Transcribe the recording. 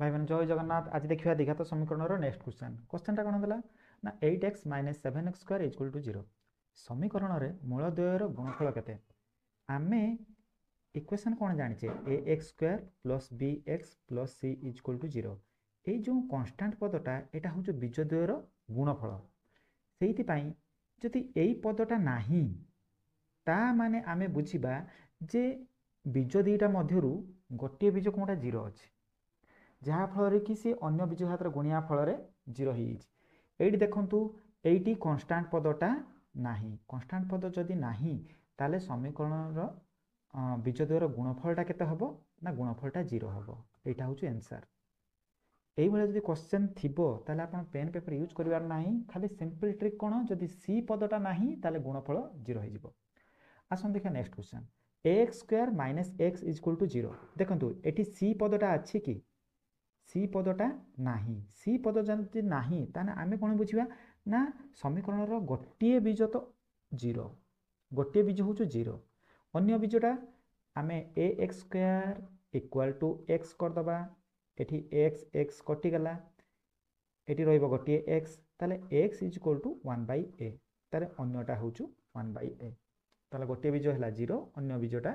भाई मैंने जय जगन्नाथ। आज देखिए द्विघात समीकरण नेक्स्ट क्वेश्चन कौन है ना 8x - 7x square equal to 0 समीकरण रे मूलद्वयर गुणफल केते आमे इक्वेशन कौन जानिचे ax square plus bx plus c equal to 0 ये जो कांस्टेंट पदटा एटा हूँ बीजद्वयर गुणफल से जदि यही पदटा नाही ता माने आमे बुझिबा जे बीज दुईटा मध्यरु गोटे बीज कोनटा 0 अछि जहाँ फल कि सी अन्य बीज हाथ गुणिया फल 0 हो देखु ये कन्स्टाट पदटा नाही कन्स्टाट पद जदि नाही ताले समीकरण बीजद्वयर गुणफलटा केते हबो ना गुणफलटा 0 हबो। एटा होची आंसर। एई भले जदि क्वेश्चन थिबो ताले आपण पेन पेपर यूज करिवार नाही खाली सिंपल ट्रिक कोन जदि सी पदटा नाही ताले गुणफल 0 हो जिवो। आसन देखा next question ax square - x equal to 0 देखंतु एटी सी पदटा अछि कि सी पदटा नाही सी पद जदि नाही ताने आमे कोन बुझिबा ना समीकरण रो गोटे बीज तो 0 गोटे बीज होचो 0 अन्य बीजटा आमे ax square equal to x कर दबा एठी x x कटि गला एठी रहइबो गोटे x ताले x इक्वल टू 1/a ताले अन्यटा होचो 1/a ताले गोटे बीज हला 0 अन्य बीजटा